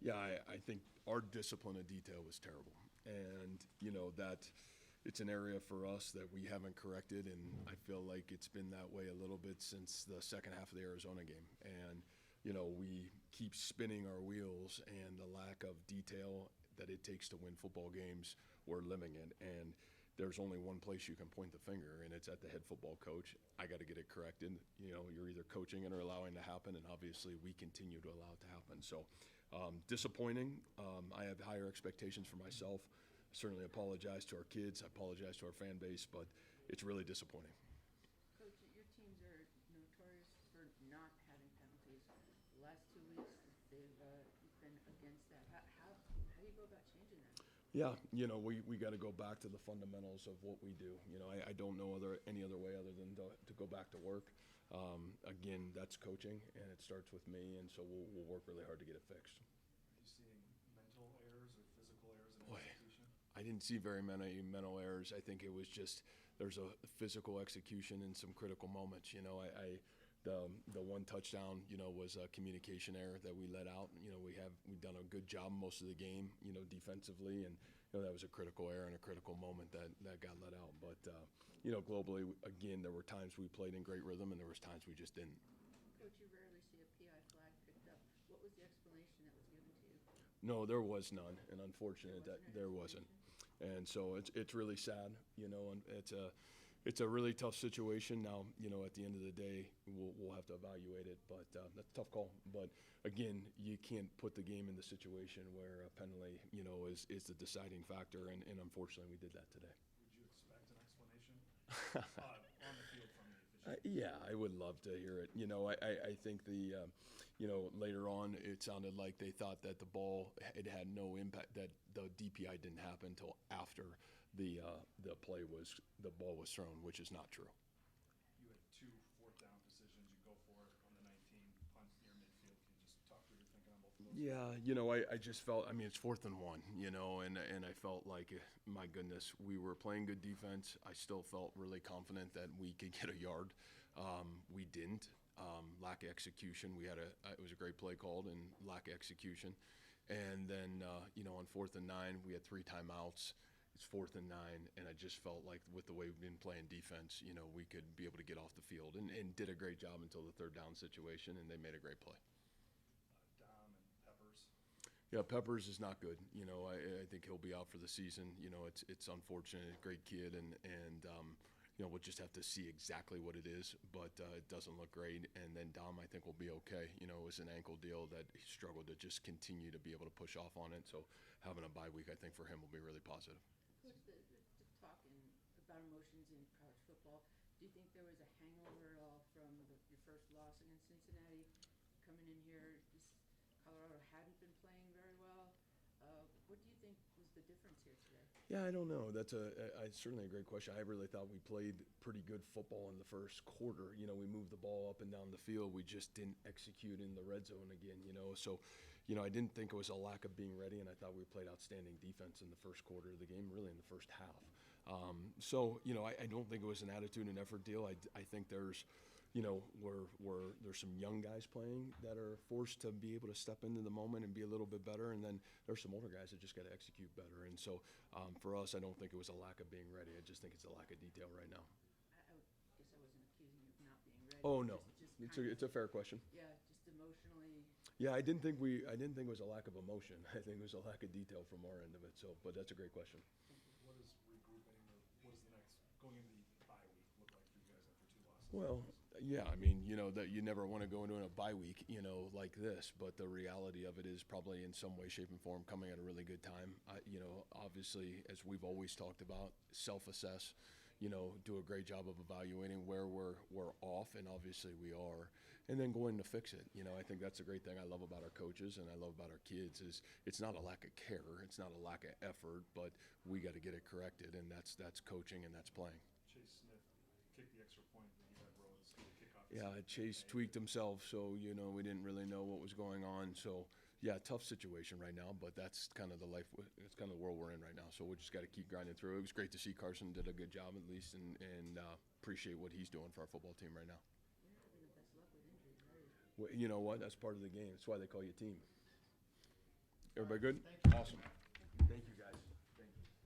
Yeah, I think our discipline of detail was terrible. And, that it's an area for us that we haven't corrected. And I feel like it's been that way a little bit since the second half of the Arizona game. And, we keep spinning our wheels, and the lack of detail that it takes to win football games, we're living it. And there's only one place you can point the finger, and it's at the head football coach. I got to get it corrected. You're either coaching it or allowing it to happen, and obviously we continue to allow it to happen. So disappointing. I have higher expectations for myself. I certainly apologize to our kids. I apologize to our fan base, but it's really disappointing. Coach, your teams are notorious for not having penalties. The last 2 weeks, they've been against that. How do you go about changing that? Yeah, we got to go back to the fundamentals of what we do. I don't know any other way other than to go back to work. Again, that's coaching, and it starts with me, and so we'll work really hard to get it fixed. Are you seeing mental errors or physical errors in Boy, execution? I didn't see very many mental errors. I think it was just there's a physical execution in some critical moments. The one touchdown, was a communication error that we let out. We've done a good job most of the game, defensively, and that was a critical error and a critical moment that got let out. But globally, again, there were times we played in great rhythm, and there was times we just didn't. Coach, you rarely see a PI flag picked up. What was the explanation that was given to you? No, there was none, and unfortunate that there wasn't. And so it's really sad, and it's a really tough situation. Now, at the end of the day, we'll have to evaluate it, but that's a tough call. But again, you can't put the game in the situation where a penalty, is the deciding factor, and unfortunately, we did that today. Would you expect an explanation on the field from the official? Yeah, I would love to hear it. I think later on it sounded like they thought that the ball it had no impact, that the DPI didn't happen until after the ball was thrown, which is not true. You had 2 fourth-down decisions. You go for it on the 19, punt near midfield. Can you just talk through your thinking on both of those? Yeah, I just felt, it's 4th and 1, and I felt like, my goodness, we were playing good defense. I still felt really confident that we could get a yard. We didn't. Lack of execution. It was a great play called, and lack of execution. And then, on 4th and 9, we had 3 timeouts. It's 4th and 9, and I just felt like with the way we've been playing defense, we could be able to get off the field, and did a great job until the 3rd down situation, and they made a great play. Dom and Peppers. Yeah, Peppers is not good. I think he'll be out for the season. It's unfortunate. Great kid, and we'll just have to see exactly what it is, but it doesn't look great. And then Dom, I think, will be okay. It was an ankle deal that he struggled to just continue to be able to push off on it. So having a bye week, I think, for him will be really positive. Coach, the talking about emotions in college football, do you think there was a hangover at all from your first loss against Cincinnati? Coming in here, Colorado hadn't been playing very well. What do you think was the difference here today? Yeah, I don't know. That's certainly a great question. I really thought we played pretty good football in the first quarter. We moved the ball up and down the field. We just didn't execute in the red zone again, So, I didn't think it was a lack of being ready, and I thought we played outstanding defense in the first quarter of the game, really in the first half. I don't think it was an attitude and effort deal. I think there's there's some young guys playing that are forced to be able to step into the moment and be a little bit better, and then there's some older guys that just got to execute better. And so for us, I don't think it was a lack of being ready. I just think it's a lack of detail right now. I guess I wasn't accusing you of not being ready. Oh no, just it's a fair question. Yeah, just emotionally. Yeah, I didn't think it was a lack of emotion. I think it was a lack of detail from our end of it. So, but that's a great question. What is regrouping, or what is the next going into the bye week look like for you guys after 2 losses? Well, yeah, that you never want to go into a bye week, like this, but the reality of it is probably in some way, shape, and form coming at a really good time. Obviously, as we've always talked about, self-assess, do a great job of evaluating where we're off, and obviously we are, and then going to fix it. I think that's a great thing I love about our coaches and I love about our kids is it's not a lack of care, it's not a lack of effort, but we got to get it corrected, and that's coaching and that's playing. Chase Smith kicked the extra point that you had Rhodes kick off. Yeah, Chase tweaked himself, so we didn't really know what was going on. So yeah, tough situation right now, but that's kind of the life. It's kind of the world we're in right now. So we just got to keep grinding through. It was great to see Carson did a good job at least, and appreciate what he's doing for our football team right now. You're having the best luck with injuries, right? Well, you know what? That's part of the game. That's why they call you a team. Everybody good? Thank you. Awesome.